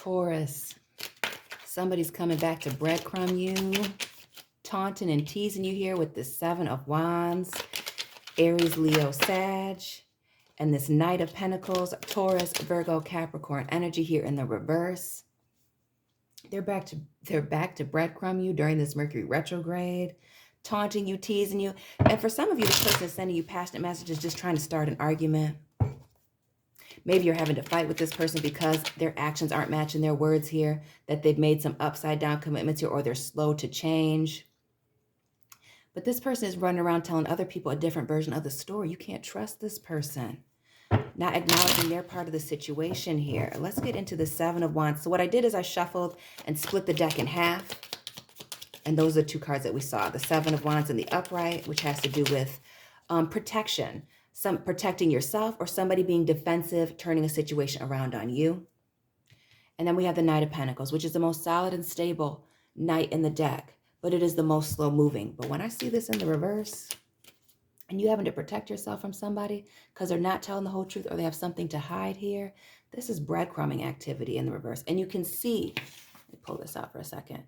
Taurus, somebody's coming back to breadcrumb you, taunting and teasing you here with this 7 of Wands, Aries, Leo, Sag, and this Knight of Pentacles, Taurus, Virgo, Capricorn energy here in the reverse. They're back to breadcrumb you during this Mercury retrograde, taunting you, teasing you. And for some of you, this person is sending you passionate messages, just trying to start an argument. Maybe you're having to fight with this person because their actions aren't matching their words here, that they've made some upside down commitments here, or they're slow to change. But this person is running around telling other people a different version of the story. You can't trust this person. Not acknowledging their part of the situation here. Let's get into the 7 of Wands. So what I did is I shuffled and split the deck in half. And those are the 2 cards that we saw. The 7 of Wands in the upright, which has to do with protection. Protecting yourself or somebody being defensive, turning a situation around on you. And then we have the Knight of Pentacles, which is the most solid and stable knight in the deck, but it is the most slow moving. But when I see this in the reverse, and you having to protect yourself from somebody because they're not telling the whole truth or they have something to hide here, this is breadcrumbing activity in the reverse. And you can see, let me pull this out for a second,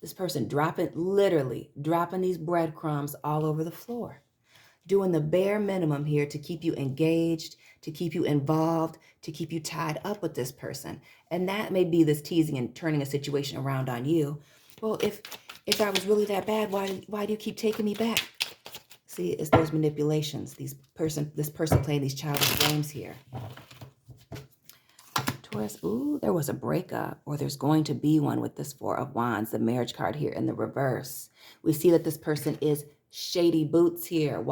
this person literally dropping these breadcrumbs all over the floor. Doing the bare minimum here to keep you engaged, to keep you involved, to keep you tied up with this person. And that may be this teasing and turning a situation around on you. Well, if I was really that bad, why do you keep taking me back? See, it's those manipulations. This person playing these childish games here. Taurus, ooh, there was a breakup, or there's going to be one with this 4 of Wands, the marriage card here in the reverse. We see that this person is shady boots here,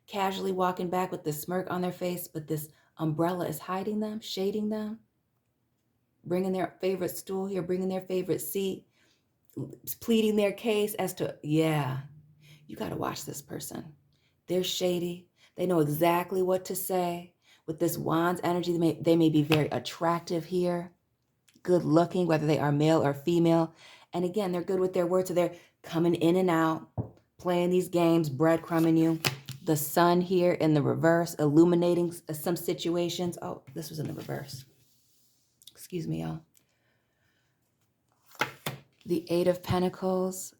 casually walking back with this smirk on their face, but this umbrella is hiding them, shading them, bringing their favorite stool here, bringing their favorite seat, pleading their case as to, yeah, you got to watch this person. They're shady. They know exactly what to say. With this Wands energy, they may be very attractive here, good looking, whether they are male or female. And again, they're good with their words, so they're coming in and out, playing these games, breadcrumbing you. The sun here in the reverse, illuminating some situations. Oh, this was in the reverse. Excuse me, y'all. The 8 of Pentacles,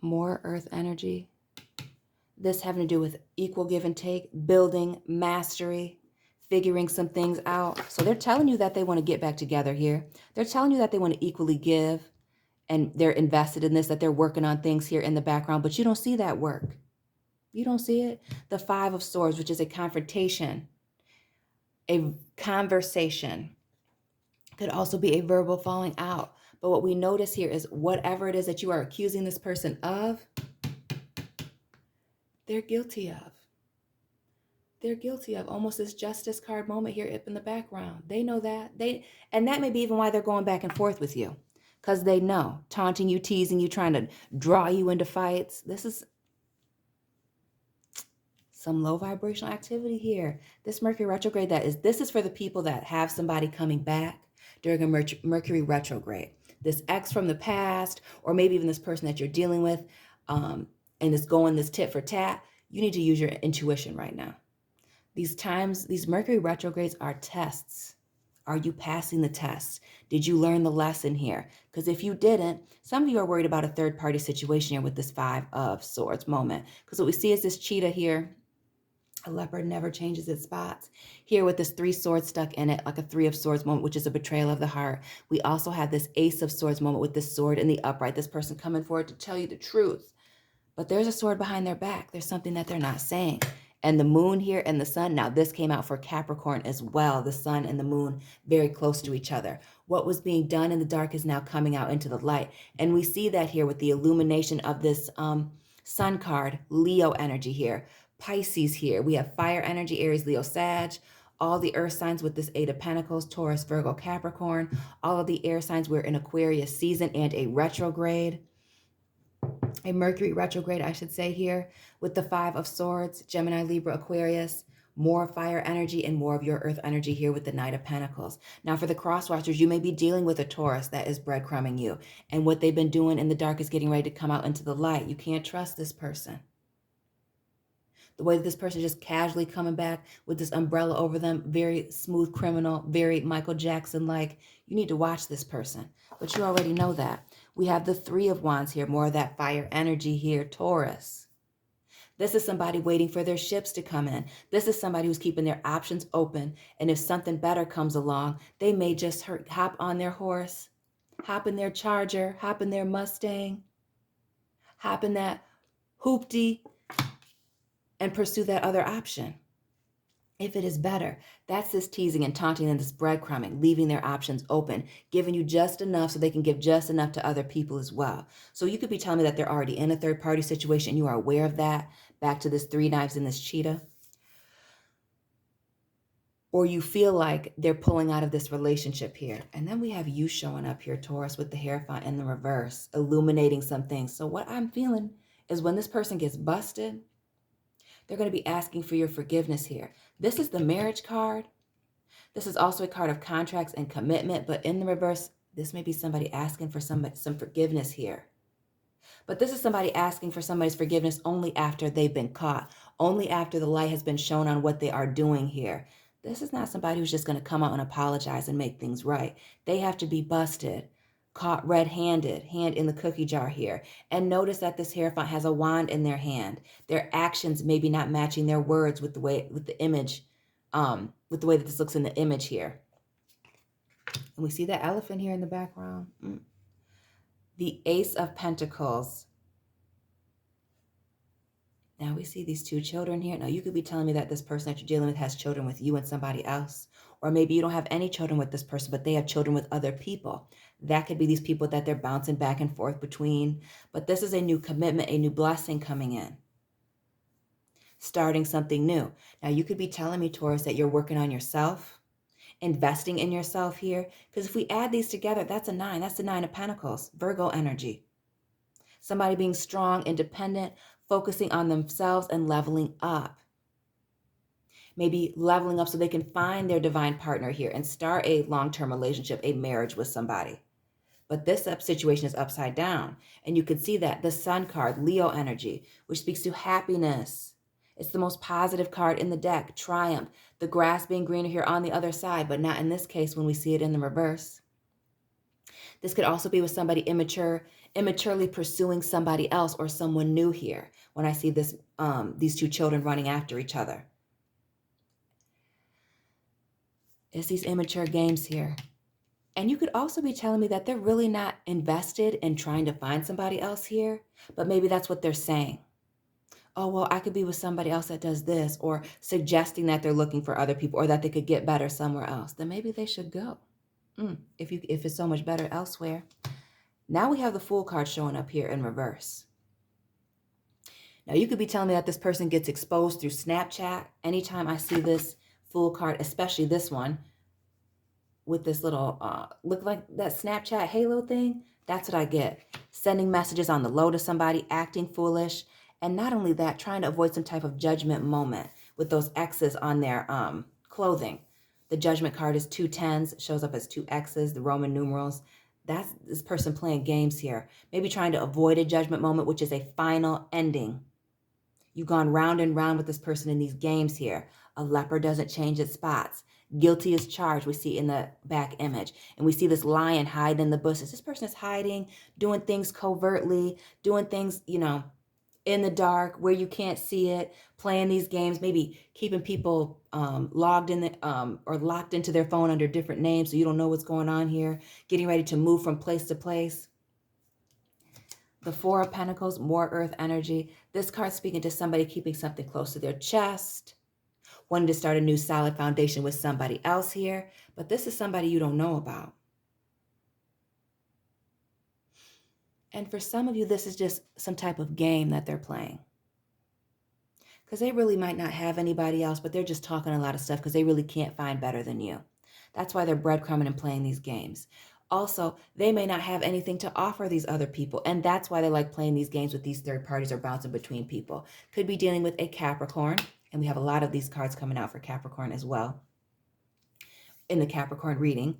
more earth energy. This having to do with equal give and take, building, mastery, figuring some things out. So they're telling you that they want to get back together here. They're telling you that they want to equally give. And they're invested in this, that they're working on things here in the background, but you don't see that work. You don't see it. The 5 of Swords, which is a confrontation, a conversation, could also be a verbal falling out. But what we notice here is whatever it is that you are accusing this person of, they're guilty of. They're guilty of. Almost this justice card moment here up in the background. They know that. And that may be even why they're going back and forth with you. Because they know, taunting you, teasing you, trying to draw you into fights. This is some low vibrational activity here. This Mercury retrograde, this is for the people that have somebody coming back during a Mercury retrograde. This ex from the past, or maybe even this person that you're dealing with, and it's going this tit for tat. You need to use your intuition right now. These Mercury retrogrades are tests. Are you passing the test? Did you learn the lesson here? Because if you didn't, some of you are worried about a third-party situation here with this 5 of Swords moment. Because what we see is this cheetah here. A leopard never changes its spots. Here with this 3 swords stuck in it, like a 3 of Swords moment, which is a betrayal of the heart. We also have this Ace of Swords moment with this sword in the upright. This person coming forward to tell you the truth. But there's a sword behind their back. There's something that they're not saying. And the moon here and the sun, now this came out for Capricorn as well, the sun and the moon very close to each other. What was being done in the dark is now coming out into the light. And we see that here with the illumination of this sun card, Leo energy here, Pisces here. We have fire energy, Aries, Leo, Sag, all the earth signs with this 8 of Pentacles, Taurus, Virgo, Capricorn, all of the air signs. We're in Aquarius season and a retrograde. A Mercury retrograde, I should say here, with the 5 of Swords, Gemini, Libra, Aquarius, more fire energy and more of your earth energy here with the Knight of Pentacles. Now for the cross watchers, you may be dealing with a Taurus that is breadcrumbing you. And what they've been doing in the dark is getting ready to come out into the light. You can't trust this person. The way that this person is just casually coming back with this umbrella over them, very smooth criminal, very Michael Jackson-like. You need to watch this person, but you already know that. We have the Three of Wands here, more of that fire energy here, Taurus. This is somebody waiting for their ships to come in. This is somebody who's keeping their options open. And if something better comes along, they may just hop on their horse, hop in their Charger, hop in their Mustang, hop in that hoopty, and pursue that other option. If it is better, that's this teasing and taunting and this breadcrumbing, leaving their options open, giving you just enough so they can give just enough to other people as well. So you could be telling me that they're already in a third party situation and you are aware of that. Back to this Three Knives and this cheetah. Or you feel like they're pulling out of this relationship here. And then we have you showing up here, Taurus, with the Hierophant in the reverse, illuminating some things. So what I'm feeling is when this person gets busted, they're going to be asking for your forgiveness here. This is the marriage card. This is also a card of contracts and commitment, but in the reverse, this may be somebody asking for some forgiveness here. But this is somebody asking for somebody's forgiveness only after they've been caught, only after the light has been shown on what they are doing here. This is not somebody who's just going to come out and apologize and make things right. They have to be busted, caught red-handed, hand in the cookie jar here. And notice that this Hierophant has a wand in their hand. Their actions maybe not matching their words with the way, with the image, with the way that this looks in the image here. And we see the elephant here in the background. The Ace of Pentacles. Now we see these two children here. Now you could be telling me that this person that you're dealing with has children with you and somebody else. Or maybe you don't have any children with this person, but they have children with other people. That could be these people that they're bouncing back and forth between. But this is a new commitment, a new blessing coming in. Starting something new. Now you could be telling me, Taurus, that you're working on yourself, investing in yourself here. Because if we add these together, that's a 9. That's the 9 of Pentacles, Virgo energy. Somebody being strong, independent, focusing on themselves and leveling up. Maybe leveling up so they can find their divine partner here and start a long-term relationship, a marriage with somebody. But this situation is upside down. And you can see that the Sun card, Leo energy, which speaks to happiness. It's the most positive card in the deck, triumph. The grass being greener here on the other side, but not in this case when we see it in the reverse. This could also be with somebody immaturely pursuing somebody else or someone new here when I see this, these two children running after each other. It's these immature games here. And you could also be telling me that they're really not invested in trying to find somebody else here, but maybe that's what they're saying. Oh, well, I could be with somebody else that does this, or suggesting that they're looking for other people or that they could get better somewhere else. Then maybe they should go. If it's so much better elsewhere. Now we have the Fool card showing up here in reverse. Now you could be telling me that this person gets exposed through Snapchat. Anytime I see this Fool card, especially this one, with this little, look like that Snapchat halo thing, that's what I get. Sending messages on the low to somebody, acting foolish, and not only that, trying to avoid some type of judgment moment with those X's on their clothing. The Judgment card is 2 10s, shows up as 2 X's, the Roman numerals. That's this person playing games here. Maybe trying to avoid a judgment moment, which is a final ending. You've gone round and round with this person in these games here. A leopard doesn't change its spots. Guilty is charged, we see in the back image. And we see this lion hide in the bushes. This person is hiding, doing things covertly, doing things, you know, in the dark where you can't see it, playing these games, maybe keeping people logged in or locked into their phone under different names so you don't know what's going on here, getting ready to move from place to place. The Four of Pentacles, more earth energy. This card speaking to somebody keeping something close to their chest, wanting to start a new solid foundation with somebody else here, but this is somebody you don't know about. And for some of you, this is just some type of game that they're playing. Because they really might not have anybody else, but they're just talking a lot of stuff because they really can't find better than you. That's why they're breadcrumbing and playing these games. Also, they may not have anything to offer these other people, and that's why they like playing these games with these third parties or bouncing between people. Could be dealing with a Capricorn, and we have a lot of these cards coming out for Capricorn as well in the Capricorn reading.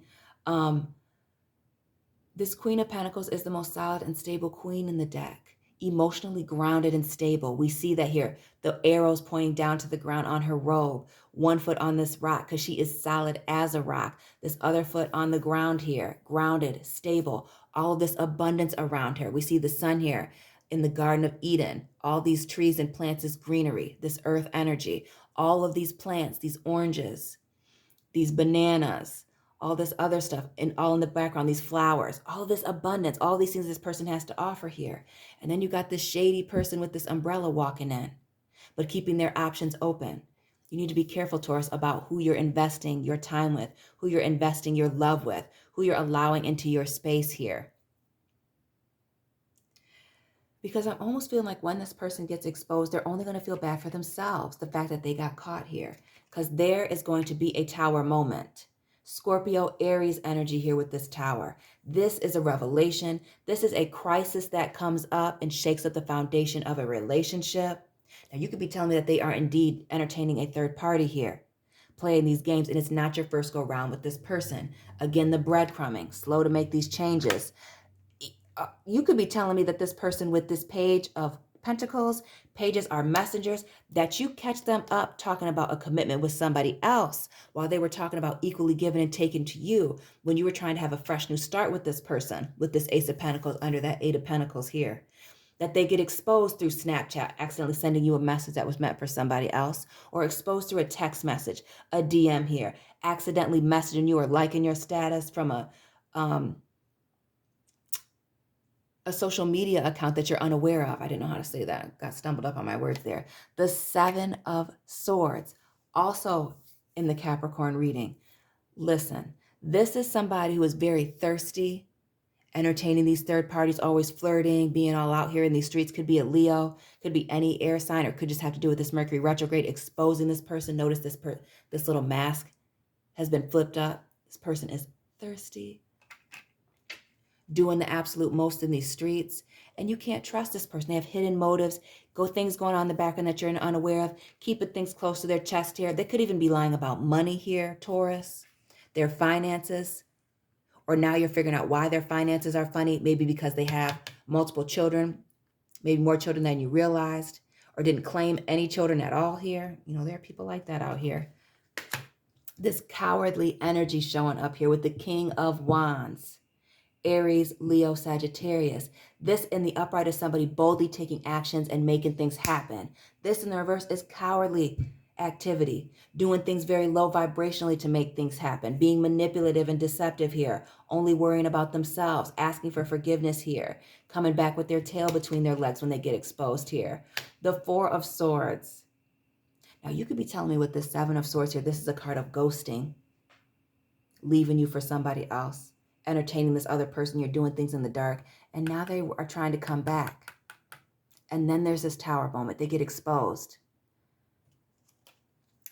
This Queen of Pentacles is the most solid and stable queen in the deck. emotionally grounded and stable. We see that here. The arrows pointing down to the ground on her robe. One foot on this rock because she is solid as a rock. This other foot on the ground here, grounded, stable. All of this abundance around her. We see the sun here in the Garden of Eden. All these trees and plants is greenery, this earth energy. All of these plants, these oranges, these bananas, all this other stuff, and all in the background, these flowers, all this abundance, all these things this person has to offer here. And then you got this shady person with this umbrella walking in, but keeping their options open. You need to be careful, Taurus, about who you're investing your time with, who you're investing your love with, who you're allowing into your space here. Because I'm almost feeling like when this person gets exposed, they're only going to feel bad for themselves, the fact that they got caught here. Because there is going to be a tower moment. Scorpio, Aries energy here with this tower. This is a revelation. This is a crisis that comes up and shakes up the foundation of a relationship. Now, you could be telling me that they are indeed entertaining a third party here, playing these games, and it's not your first go round with this person. Again, the breadcrumbing, slow to make these changes. You could be telling me that this person with this page of pentacles, pages are messengers, that you catch them up talking about a commitment with somebody else while they were talking about equally given and taken to you when you were trying to have a fresh new start with this person, with this Ace of Pentacles under that Eight of Pentacles here. That they get exposed through Snapchat, accidentally sending you a message that was meant for somebody else, or exposed through a text message, a DM here, accidentally messaging you or liking your status from a social media account that you're unaware of. I didn't know how to say that. Got stumbled up on my words there. The Seven of Swords, also in the Capricorn reading. Listen, this is somebody who is very thirsty, entertaining these third parties, always flirting, being all out here in these streets. Could be a Leo, could be any air sign, or could just have to do with this Mercury retrograde, exposing this person. Notice this little mask has been flipped up. This person is thirsty, doing the absolute most in these streets, and you can't trust this person. They have hidden motives, things going on in the background that you're unaware of, keeping things close to their chest here. They could even be lying about money here, Taurus, their finances, or now you're figuring out why their finances are funny, maybe because they have multiple children, maybe more children than you realized, or didn't claim any children at all here. You know, there are people like that out here. This cowardly energy showing up here with the King of Wands. Aries, Leo, Sagittarius. This in the upright is somebody boldly taking actions and making things happen. This in the reverse is cowardly activity, doing things very low vibrationally to make things happen, being manipulative and deceptive here, only worrying about themselves, asking for forgiveness here, coming back with their tail between their legs when they get exposed here. The Four of Swords. Now you could be telling me with the Seven of Swords here, this is a card of ghosting, leaving you for somebody else, entertaining this other person, you're doing things in the dark, and now they are trying to come back. And then there's this tower moment. They get exposed.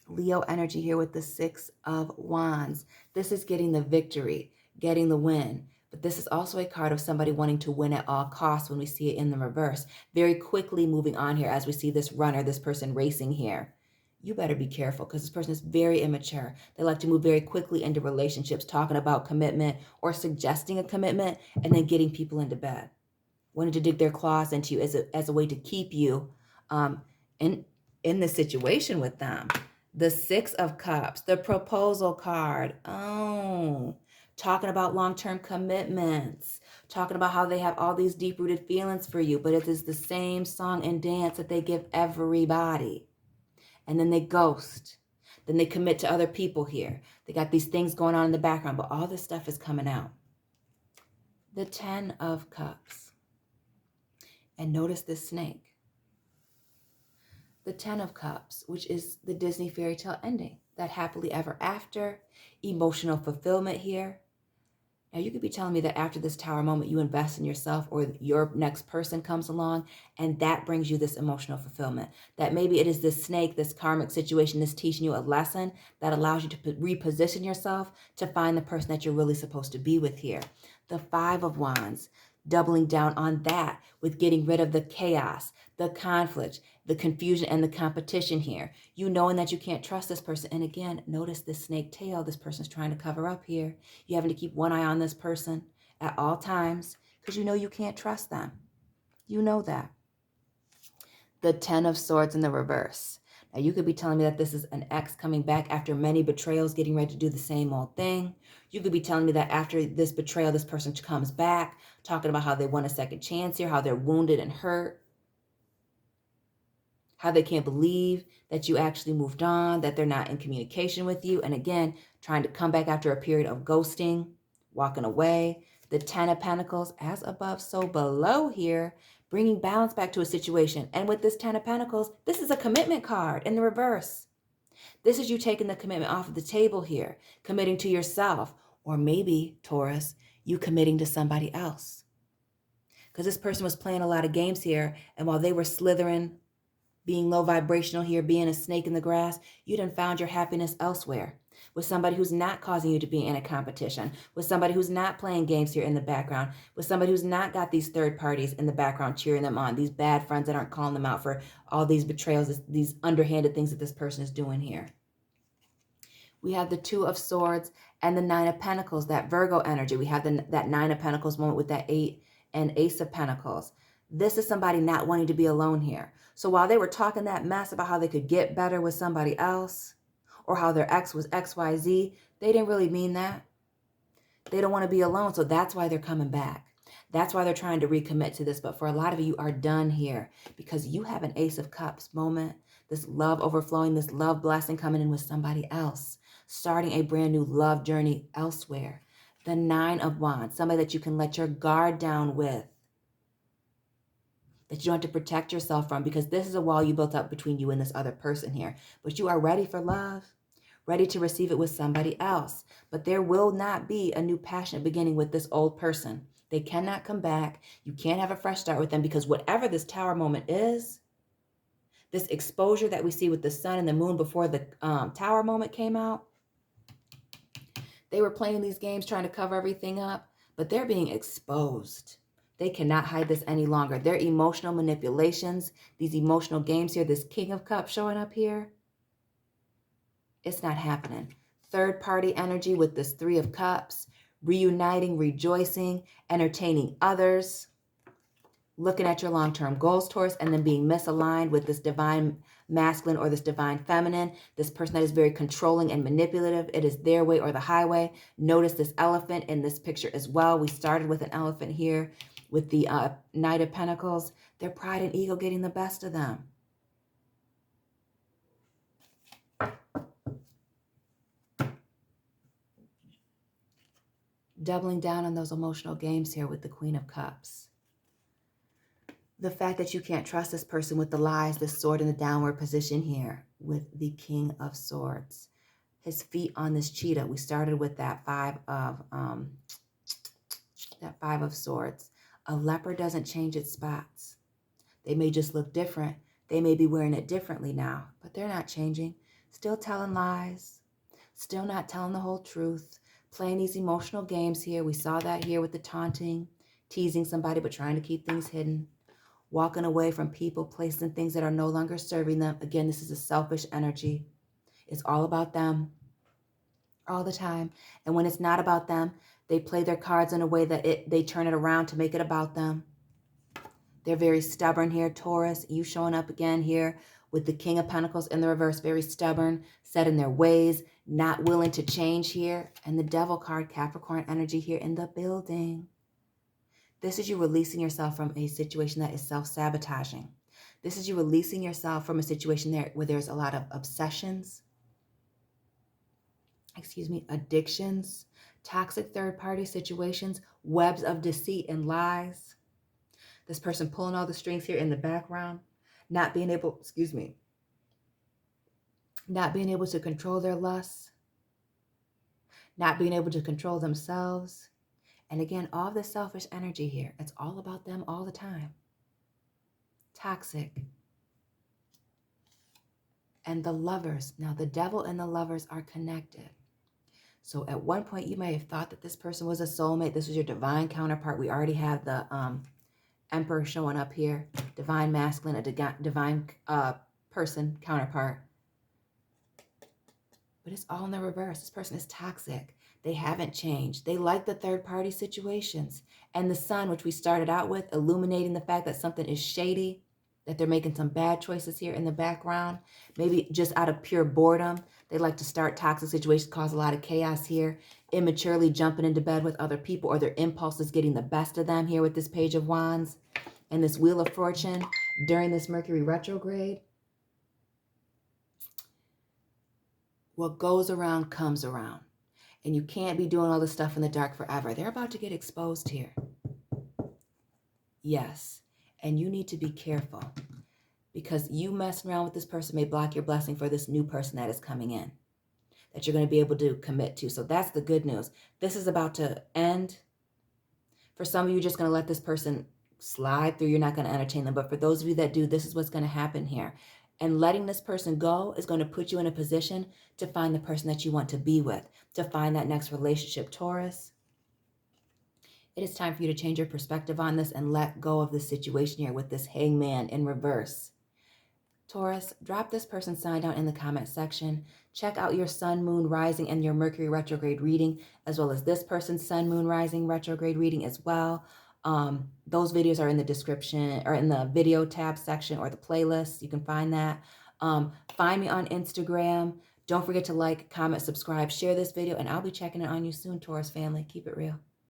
Leo energy here with the Six of Wands. This is getting the victory, getting the win. But this is also a card of somebody wanting to win at all costs when we see it in the reverse. Very quickly moving on here as we see this runner, this person racing here. You better be careful because this person is very immature. They like to move very quickly into relationships, talking about commitment or suggesting a commitment and then getting people into bed. Wanting to dig their claws into you as a way to keep you in the situation with them. The Six of Cups, the proposal card. Oh, talking about long-term commitments, talking about how they have all these deep-rooted feelings for you, but it is the same song and dance that they give everybody. And then they ghost. Then they commit to other people here. They got these things going on in the background, but all this stuff is coming out. The Ten of Cups. And notice this snake. The Ten of Cups, which is the Disney fairy tale ending. That happily ever after, emotional fulfillment here. Now, you could be telling me that after this tower moment, you invest in yourself or your next person comes along and that brings you this emotional fulfillment. That maybe it is this snake, this karmic situation, this teaching you a lesson that allows you to reposition yourself to find the person that you're really supposed to be with here. The Five of Wands, doubling down on that with getting rid of the chaos, the conflict, the confusion, and the competition here. You knowing that you can't trust this person. And again, notice this snake tail this person's trying to cover up here. You having to keep one eye on this person at all times because you know you can't trust them. You know that. The 10 of Swords in the reverse. Now, you could be telling me that this is an ex coming back after many betrayals, getting ready to do the same old thing. You could be telling me that after this betrayal, this person comes back, talking about how they want a second chance here, how they're wounded and hurt, how they can't believe that you actually moved on, that they're not in communication with you. And again, trying to come back after a period of ghosting, walking away. The 10 of Pentacles, as above, so below here, bringing balance back to a situation. And with this 10 of Pentacles, this is a commitment card in the reverse. This is you taking the commitment off of the table here, committing to yourself, or maybe, Taurus, you committing to somebody else. Because this person was playing a lot of games here, and while they were slithering, being low vibrational here, being a snake in the grass, you done found your happiness elsewhere with somebody who's not causing you to be in a competition, with somebody who's not playing games here in the background, with somebody who's not got these third parties in the background cheering them on, these bad friends that aren't calling them out for all these betrayals, these underhanded things that this person is doing here. We have the 2 of Swords and the 9 of Pentacles, that Virgo energy. We have that 9 of Pentacles moment with that 8 and Ace of Pentacles. This is somebody not wanting to be alone here. So while they were talking that mess about how they could get better with somebody else or how their ex was XYZ, they didn't really mean that. They don't want to be alone, so that's why they're coming back. That's why they're trying to recommit to this. But for a lot of you are done here because you have an Ace of Cups moment, this love overflowing, this love blessing coming in with somebody else, starting a brand new love journey elsewhere. The 9 of Wands, somebody that you can let your guard down with, that you don't have to protect yourself from, because this is a wall you built up between you and this other person here. But you are ready for love, ready to receive it with somebody else. But there will not be a new passionate beginning with this old person. They cannot come back. You can't have a fresh start with them, because whatever this Tower moment is, this exposure that we see with the sun and the moon before the Tower moment came out, they were playing these games trying to cover everything up, but they're being exposed. They cannot hide this any longer. Their emotional manipulations, these emotional games here, this King of Cups showing up here, it's not happening. Third party energy with this 3 of Cups, reuniting, rejoicing, entertaining others, looking at your long-term goals, Taurus, and then being misaligned with this divine masculine or this divine feminine, this person that is very controlling and manipulative. It is their way or the highway. Notice this elephant in this picture as well. We started with an elephant here with the Knight of Pentacles. Their pride and ego getting the best of them. Doubling down on those emotional games here with the Queen of Cups. The fact that you can't trust this person with the lies, the sword in the downward position here with the King of Swords. His feet on this cheetah. We started with that 5 of Swords. A leopard doesn't change its spots. They may just look different. They may be wearing it differently now, but they're not changing. Still telling lies. Still not telling the whole truth. Playing these emotional games here. We saw that here with the taunting, teasing somebody but trying to keep things hidden. Walking away from people, places, and things that are no longer serving them. Again, this is a selfish energy. It's all about them all the time. And when it's not about them, they play their cards in a way that they turn it around to make it about them. They're very stubborn here, Taurus. You showing up again here with the King of Pentacles in the reverse, very stubborn, set in their ways, not willing to change here. And the Devil card, Capricorn energy here in the building. This is you releasing yourself from a situation that is self-sabotaging. This is you releasing yourself from a situation where there's a lot of obsessions, addictions, toxic third-party situations, webs of deceit and lies. This person pulling all the strings here in the background, not being able to control their lusts, not being able to control themselves. And again, all the selfish energy here, it's all about them all the time. Toxic. And the Lovers. Now, the Devil and the Lovers are connected. So at one point, you may have thought that this person was a soulmate. This was your divine counterpart. We already have the Emperor showing up here. Divine masculine, a divine person counterpart. But it's all in the reverse. This person is toxic. They haven't changed. They like the third-party situations. And the sun, which we started out with, illuminating the fact that something is shady, that they're making some bad choices here in the background, maybe just out of pure boredom. They like to start toxic situations, cause a lot of chaos here, immaturely jumping into bed with other people, or their impulses getting the best of them here with this Page of Wands and this Wheel of Fortune during this Mercury retrograde. What goes around comes around. And you can't be doing all this stuff in the dark forever. They're about to get exposed here. Yes. And you need to be careful, because you messing around with this person may block your blessing for this new person that is coming in, that you're going to be able to commit to. So that's the good news. This is about to end. For some of you, you're just going to let this person slide through. You're not going to entertain them. But for those of you that do, this is what's going to happen here. And letting this person go is going to put you in a position to find the person that you want to be with, to find that next relationship, Taurus. It is time for you to change your perspective on this and let go of this situation here with this Hangman in reverse. Taurus, drop this person's sign down in the comment section. Check out your sun, moon, rising, and your Mercury retrograde reading, as well as this person's sun, moon, rising, retrograde reading as well. Those videos are in the description, or in the video tab section, or the playlist. You can find that. Find me on Instagram. Don't forget to like, comment, subscribe, share this video, and I'll be checking in on you soon, Taurus family. Keep it real.